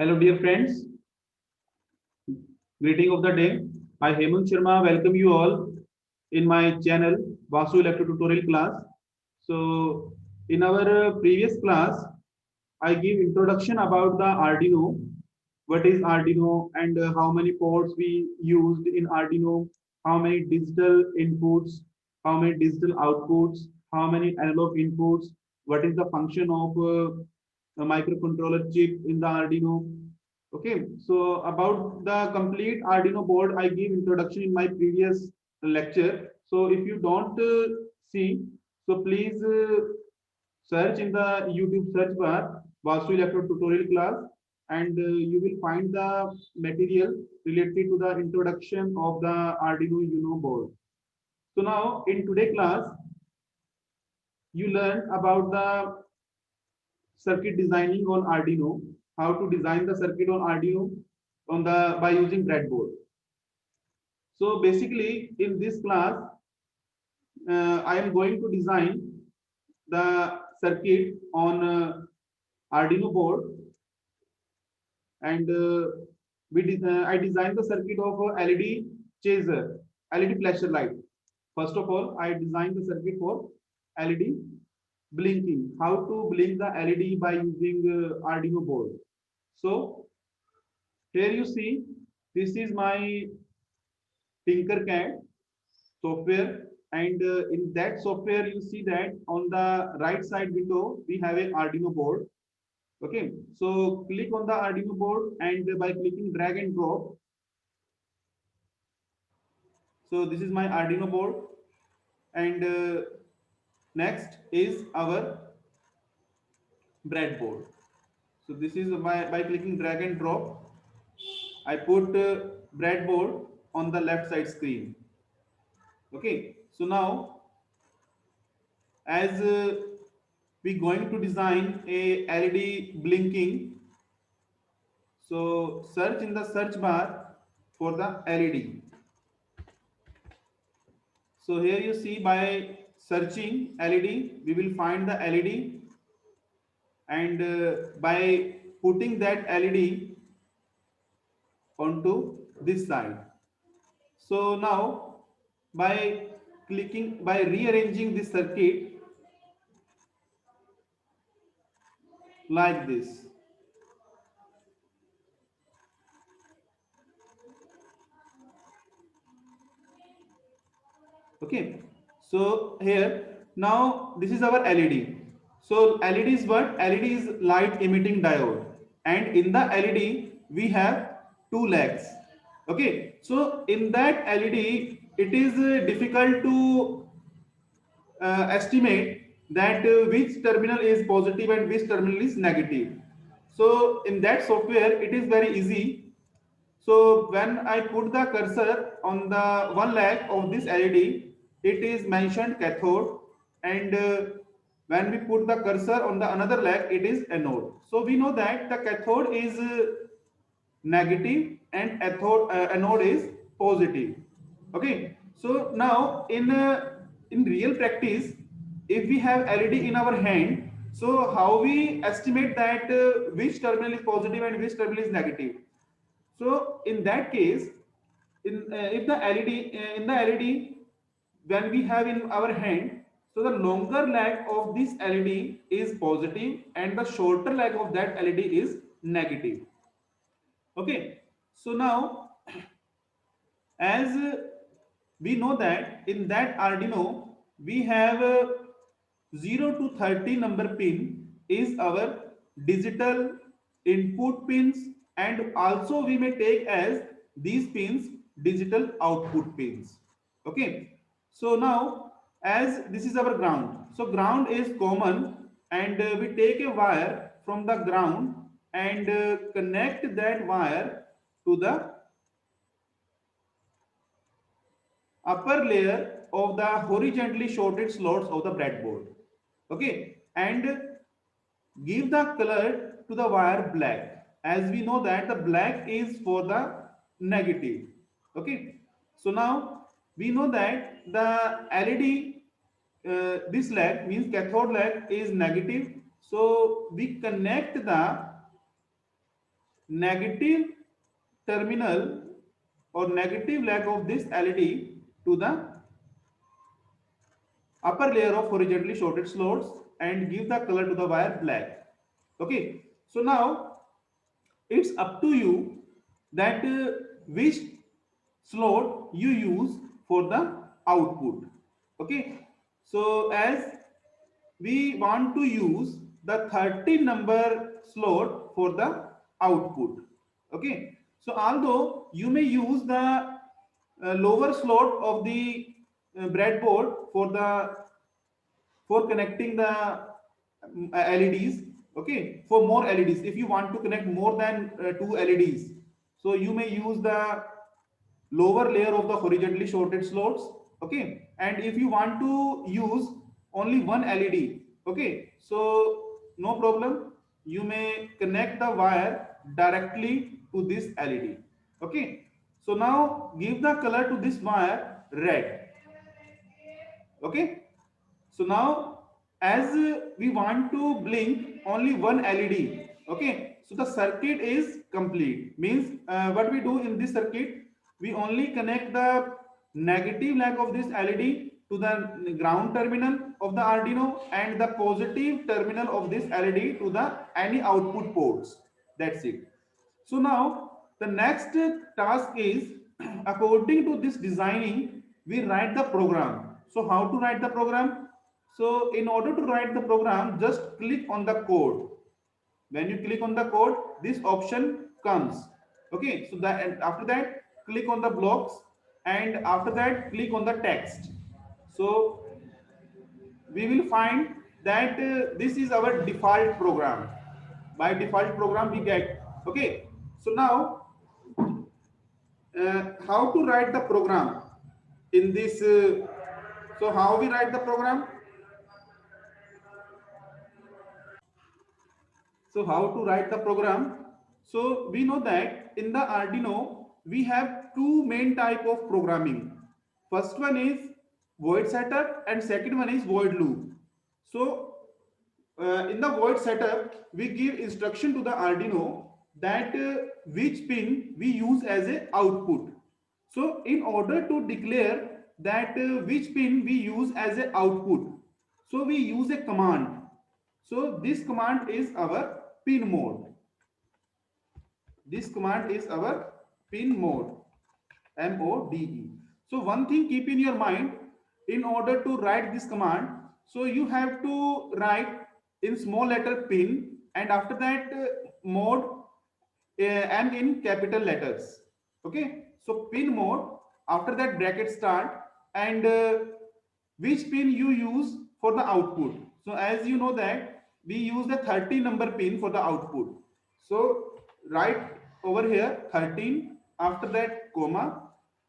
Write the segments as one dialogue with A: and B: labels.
A: Hello, dear friends. Greeting of the day. I, Hemant Sharma, welcome you all in my channel Vasu Electro Tutorial class. So, in our previous class, I give introduction about the Arduino. What is Arduino and how many ports we used in Arduino? How many digital inputs? How many digital outputs? How many analog inputs? What is the function of a microcontroller chip in the Arduino? Okay, so about the complete Arduino board, I give introduction in my previous lecture. So if you don't see, so please search in the YouTube search bar Vasu Electro tutorial class, and you will find the material related to the introduction of the Arduino Uno board. So now in today class, you learn about the circuit designing on Arduino, how to design the circuit on Arduino on the by using breadboard. So basically, in this class, I am going to design the circuit on Arduino board, and I designed the circuit of a LED chaser, LED flasher light. First of all, I designed the circuit for LED blinking. How to blink the LED by using Arduino board. So here you see, this is my Tinkercad software, and in that software you see that on the right side window we have a Arduino board. Okay, so click on the Arduino board, and by clicking drag and drop, so this is my Arduino board, and next is our breadboard. So this is by clicking drag and drop, I put breadboard on the left side screen. Okay, so now as we going to design a LED blinking, so search in the search bar for the LED. So here you see, by searching LED, we will find the LED, and by putting that LED onto this side. So now by rearranging this circuit like this. Okay, so here now this is our LED. So LED is what? LED is light emitting diode, and in the LED we have two legs. Okay, so in that LED it is difficult to estimate that which terminal is positive and which terminal is negative. So in that software it is very easy. So when I put the cursor on the one leg of this LED, it is mentioned cathode, and when we put the cursor on the another leg, it is anode. So we know that the cathode is negative and anode is positive. Okay, so now in real practice, if we have LED in our hand, so how we estimate that which terminal is positive and which terminal is negative? So in that case, in if the LED in the LED, when we have in our hand, so the longer leg of this LED is positive and the shorter leg of that LED is negative. Okay, so now as we know that in that Arduino we have 0 to 30 number pin is our digital input pins, and also we may take as these pins digital output pins. Okay, so now as this is our ground, so ground is common, and we take a wire from the ground and connect that wire to the upper layer of the horizontally shorted slots of the breadboard. Okay, and give the color to the wire black, as we know that the black is for the negative. Okay, so now we know that the LED, this leg means cathode leg is negative, so negative terminal or negative leg of this LED to the upper layer of horizontally shorted slots and give the color to the wire black. Okay, so now it's up to you that which slot you use for the output. Okay, so as we want to use the 30 number slot for the output. Okay, so although you may use the lower slot of the breadboard for connecting the LEDs. Okay, for more LEDs, if you want to connect more than two LEDs, so you may use the lower layer of the horizontally shorted slots. Okay, and if you want to use only one LED, okay, so no problem, you may connect the wire directly to this LED. Okay, so now give the color to this wire red. Okay, so now as we want to blink only one LED. Okay, so the circuit is complete, means what we do in this circuit, we only connect the negative leg of this LED to the ground terminal of the Arduino and the positive terminal of this LED to the any output ports. That's it. So now the next task is according to this designing, we write the program. So how to write the program? So in order to write the program, just click on the code. When you click on the code, this option comes. Okay, so that, and after that, click on the blocks, and after that, click on the text. So we will find that this is our default program. By default program we get. Okay, so now how to write the program in this so how we write the program? So how to write the program? So we know that in the Arduino we have two main type of programming. First one is void setup and second one is void loop. So in the void setup we give instruction to the Arduino that which pin we use as a output. So in order to declare that which pin we use as a output, so we use a command. So this command is our pin mode. This command is our pin mode, MODE. So one thing keep in your mind, in order to write this command, so you have to write in small letter pin and after that mode M in capital letters. Okay, so pin mode, after that bracket start, and which pin you use for the output. So as you know that we use the 30 number pin for the output. So write over here 13, after that comma,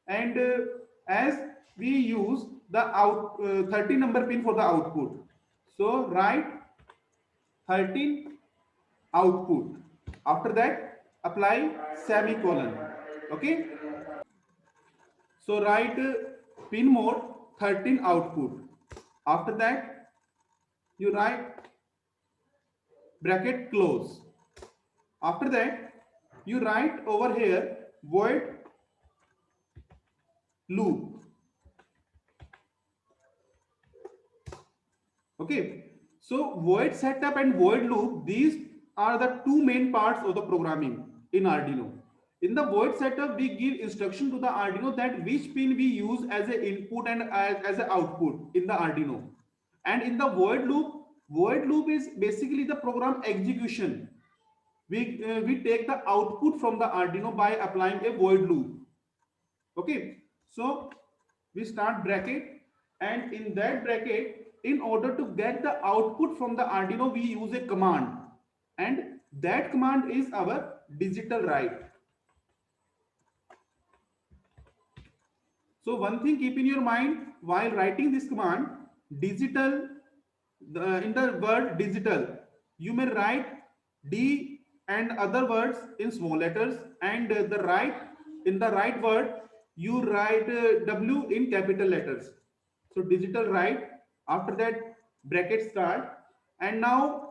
A: and as we use the 30 number pin for the output, so write 13 output, after that apply semicolon. Okay, so write pin mode 13 output, after that you write bracket close, after that you write over here void loop. Okay, so void setup and void loop, these are the two main parts of the programming in Arduino. In the void setup, we give instruction to the Arduino that which pin we use as an input and as an output in the Arduino. And in the void loop is basically the program execution. We take the output from the Arduino by applying a void loop. Okay, so we start bracket, and in that bracket, in order to get the output from the Arduino, we use a command, and that command is our digital write. So one thing keep in your mind while writing this command, digital, in the word digital, you may write D and other words in small letters, and the right, in the right word you write W in capital letters. So digital write, after that bracket start, and now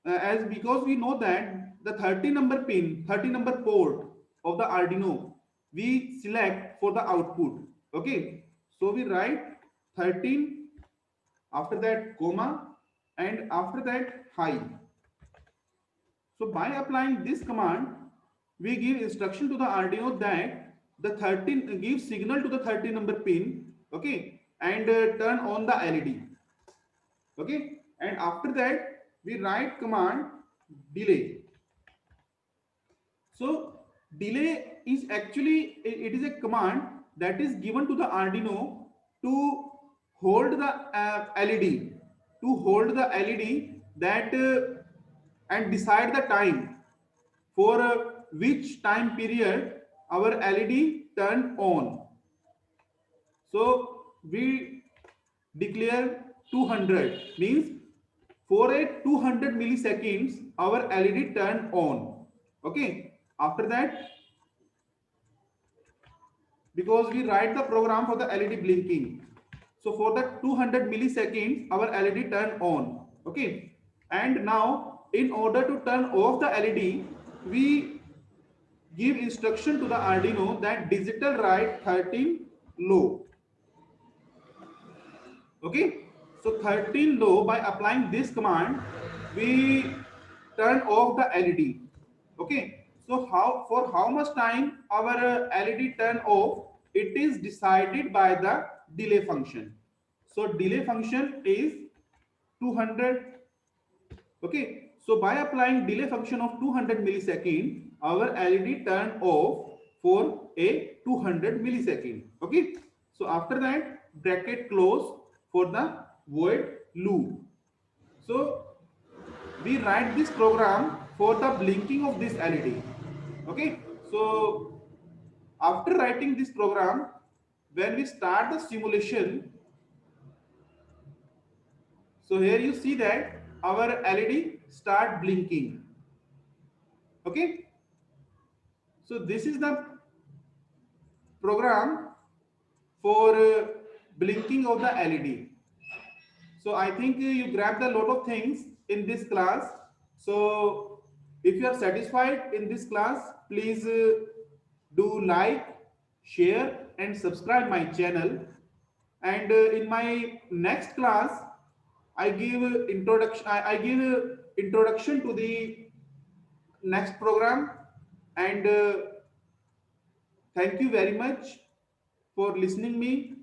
A: as because we know that the 30 number pin, 30 number port of the Arduino, we select for the output. Okay, so we write 13, after that comma, and after that high. So by applying this command, we give instruction to the Arduino that the 13 gives signal to the 30 number pin, okay, and turn on the LED, okay, and after that we write command delay. So delay is actually it is a command that is given to the Arduino to hold the LED, to hold the LED that and decide the time for which time period our LED turn on. So we declare 200 means for a 200 milliseconds our LED turn on. Okay. After that, because we write the program for the LED blinking. So for the 200 milliseconds our LED turn on. Okay. And now in order to turn off the LED, we give instruction to the Arduino that digital write 13 low. Okay, so 13 low, by applying this command we turn off the LED. Okay, so how much time our LED turn off, it is decided by the delay function. So delay function is 200. Okay, so by applying delay function of 200 millisecond, our LED turn off for a 200 millisecond. Okay, so after that bracket close for the void loop. So we write this program for the blinking of this LED. Okay, so after writing this program, when we start the simulation, so here you see that our LED start blinking. Okay, so this is the program for blinking of the LED. So I think you grabbed a lot of things in this class. So if you are satisfied in this class, please do like, share and subscribe my channel. And in my next class, I give introduction. I give introduction to the next program. And thank you very much for listening me.